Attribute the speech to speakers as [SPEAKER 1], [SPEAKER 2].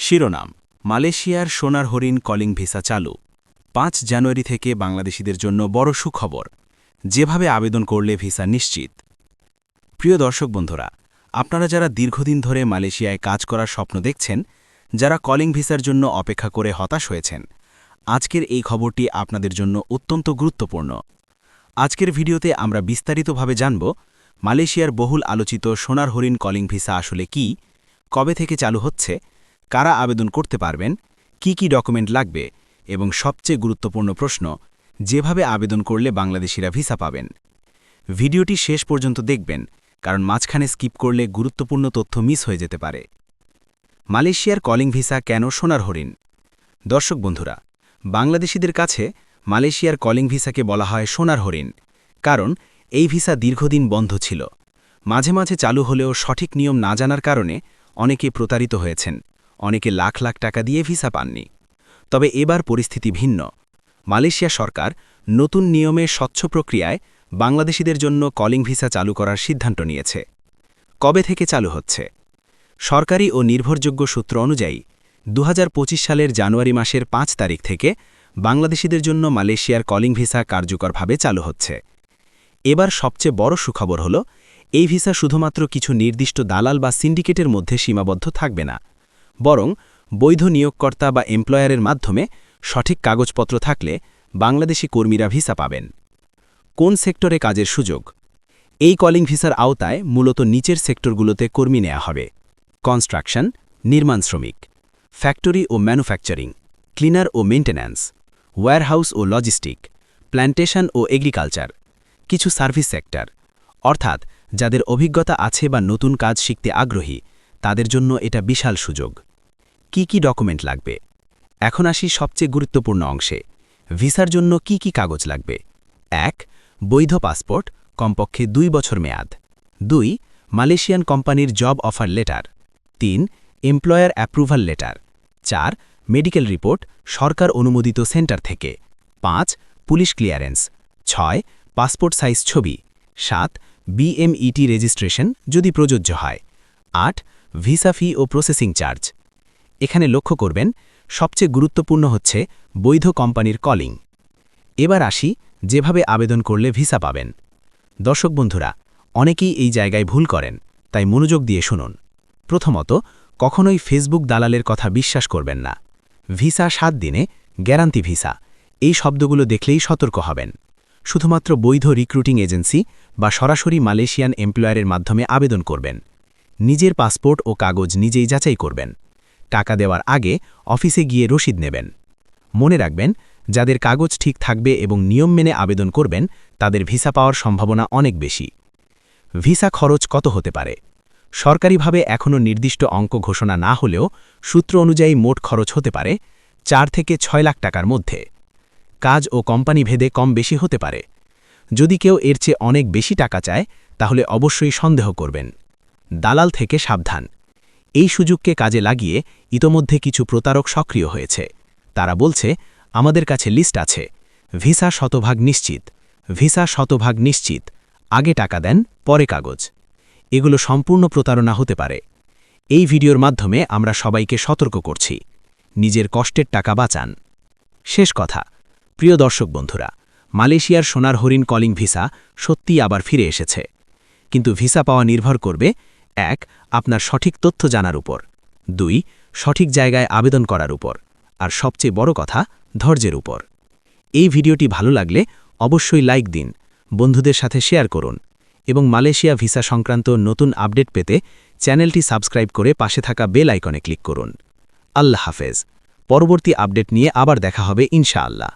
[SPEAKER 1] শিরোনাম মালয়েশিয়ার সোনার হরিণ কলিং ভিসা চালু ৫ জানুয়ারি থেকে বাংলাদেশিদের জন্য বড় সুখবর যেভাবে আবেদন করলে ভিসা নিশ্চিত। প্রিয় দর্শক বন্ধুরা, আপনারা যারা দীর্ঘদিন ধরে মালয়েশিয়ায় কাজ করার স্বপ্ন দেখছেন, যারা কলিং ভিসার জন্য অপেক্ষা করে হতাশ হয়েছেন, আজকের এই খবরটি আপনাদের জন্য অত্যন্ত গুরুত্বপূর্ণ। আজকের ভিডিওতে আমরা বিস্তারিতভাবে জানব মালয়েশিয়ার বহুল আলোচিত সোনার হরিণ কলিং ভিসা আসলে কি, কবে থেকে চালু হচ্ছে, কারা আবেদন করতে পারবেন, কি কি ডকুমেন্ট লাগবে এবং সবচেয়ে গুরুত্বপূর্ণ প্রশ্ন, যেভাবে আবেদন করলে বাংলাদেশিরা ভিসা পাবেন। ভিডিওটি শেষ পর্যন্ত দেখবেন, কারণ মাঝখানে স্কিপ করলে গুরুত্বপূর্ণ তথ্য মিস হয়ে যেতে পারে। মালয়েশিয়ার কলিং ভিসা কেন সোনার হরিণ? দর্শক বন্ধুরা, বাংলাদেশিদের কাছে মালয়েশিয়ার কলিং ভিসাকে বলা হয় সোনার হরিণ, কারণ এই ভিসা দীর্ঘদিন বন্ধ ছিল। মাঝে মাঝে চালু হলেও সঠিক নিয়ম না জানার কারণে অনেকে প্রতারিত হয়েছেন, অনেকে লাখ লাখ টাকা দিয়ে ভিসা পাননি। তবে এবার পরিস্থিতি ভিন্ন। মালয়েশিয়া সরকার নতুন নিয়মে স্বচ্ছ প্রক্রিয়ায় বাংলাদেশিদের জন্য কলিং ভিসা চালু করার সিদ্ধান্ত নিয়েছে। কবে থেকে চালু হচ্ছে? সরকারি ও নির্ভরযোগ্য সূত্র অনুযায়ী ২০২৫ সালের জানুয়ারি মাসের ৫ তারিখ থেকে বাংলাদেশিদের জন্য মালয়েশিয়ার কলিং ভিসা কার্যকরভাবে চালু হচ্ছে। এবার সবচেয়ে বড় সুখবর হল, এই ভিসা শুধুমাত্র কিছু নির্দিষ্ট দালাল বা সিন্ডিকেটের মধ্যে সীমাবদ্ধ থাকবে না, বরং বৈধ নিয়োগকর্তা বা এমপ্লয়ারের মাধ্যমে সঠিক কাগজপত্র থাকলে বাংলাদেশি কর্মীরা ভিসা পাবেন। কোন সেক্টরে কাজের সুযোগ? এই কলিং ভিসার আওতায় মূলত নিচের সেক্টরগুলোতে কর্মী নেওয়া হবে: কনস্ট্রাকশন, নির্মাণ শ্রমিক; ফ্যাক্টরি ও ম্যানুফ্যাকচারিং; ক্লিনার ও মেইনটেন্যান্স; ওয়্যারহাউস ও লজিস্টিক; প্ল্যান্টেশন ও এগ্রিকালচার; কিছু সার্ভিস সেক্টর। অর্থাৎ যাদের অভিজ্ঞতা আছে বা নতুন কাজ শিখতে আগ্রহী, তাদের জন্য এটা বিশাল সুযোগ। কি কি ডকুমেন্ট লাগবে? এখন আসি সবচেয়ে গুরুত্বপূর্ণ অংশে। ভিসার জন্য কি কি কাগজ লাগবে? ১. বৈধ পাসপোর্ট, কমপক্ষে ২ বছর মেয়াদ। ২. মালয়েশিয়ান কোম্পানির job offer letter. ৩. Employer approval letter. ৪. Medical report, সরকার অনুমোদিত সেন্টার থেকে। ৫. Police clearance. ৬. পাসপোর্ট সাইজ ছবি। ৭. বিএমইটি রেজিস্ট্রেশন যদি প্রযোজ্য হয়। ৮. ভিসা ফি ও প্রসেসিং চার্জ। এখানে লক্ষ্য করবেন, সবচেয়ে গুরুত্বপূর্ণ হচ্ছে বৈধ কোম্পানির কলিং। এবার আসি যেভাবে আবেদন করলে ভিসা পাবেন। দর্শক বন্ধুরা, অনেকেই এই জায়গায় ভুল করেন, তাই মনোযোগ দিয়ে শুনুন। প্রথমত, কখনোই ফেসবুক দালালের কথা বিশ্বাস করবেন না। ভিসা ৭ দিনে, গ্যারান্টি ভিসা, এই শব্দগুলো দেখলেই সতর্ক হবেন। শুধুমাত্র বৈধ রিক্রুটিং এজেন্সি বা সরাসরি মালয়েশিয়ান এমপ্লয়ারের মাধ্যমে আবেদন করবেন। নিজের পাসপোর্ট ও কাগজ নিজেই যাচাই করবেন। টাকা দেওয়ার আগে অফিসে গিয়ে রসিদ নেবেন। মনে রাখবেন, যাদের কাগজ ঠিক থাকবে এবং নিয়ম মেনে আবেদন করবেন, তাদের ভিসা পাওয়ার সম্ভাবনা অনেক বেশি। ভিসা খরচ কত হতে পারে? সরকারিভাবে এখনও নির্দিষ্ট অঙ্ক ঘোষণা না হলেও সূত্র অনুযায়ী মোট খরচ হতে পারে ৪ থেকে ৬ লাখ টাকার মধ্যে। কাজ ও কোম্পানি ভেদে কম বেশি হতে পারে। যদি কেউ এর চেয়ে অনেক বেশি টাকা চায়, তাহলে অবশ্যই সন্দেহ করবেন। দালাল থেকে সাবধান। এই সুযোগকে কাজে লাগিয়ে ইতোমধ্যে কিছু প্রতারক সক্রিয় হয়েছে। তারা বলছে, আমাদের কাছে লিস্ট আছে, ভিসা শতভাগ নিশ্চিত, ভিসা শতভাগ নিশ্চিত, আগে টাকা দেন পরে কাগজ। এগুলো সম্পূর্ণ প্রতারণা হতে পারে। এই ভিডিওর মাধ্যমে আমরা সবাইকে সতর্ক করছি, নিজের কষ্টের টাকা বাঁচান। শেষ কথা, প্রিয় দর্শক বন্ধুরা, মালয়েশিয়ার সোনার হরিণ কলিং ভিসা সত্যিই আবার ফিরে এসেছে। কিন্তু ভিসা পাওয়া নির্ভর করবে ১. আপনার সঠিক তথ্য জানার উপর, ২. সঠিক জায়গায় আবেদন করার উপর, আর সবচেয়ে বড় কথা, ধৈর্যের উপর। এই ভিডিওটি ভালো লাগলে অবশ্যই লাইক দিন, বন্ধুদের সাথে শেয়ার করুন এবং মালয়েশিয়া ভিসা সংক্রান্ত নতুন আপডেট পেতে চ্যানেলটি সাবস্ক্রাইব করে পাশে থাকা বেল আইকনে ক্লিক করুন। আল্লাহ হাফেজ। পরবর্তী আপডেট নিয়ে আবার দেখা হবে ইনশাআল্লাহ।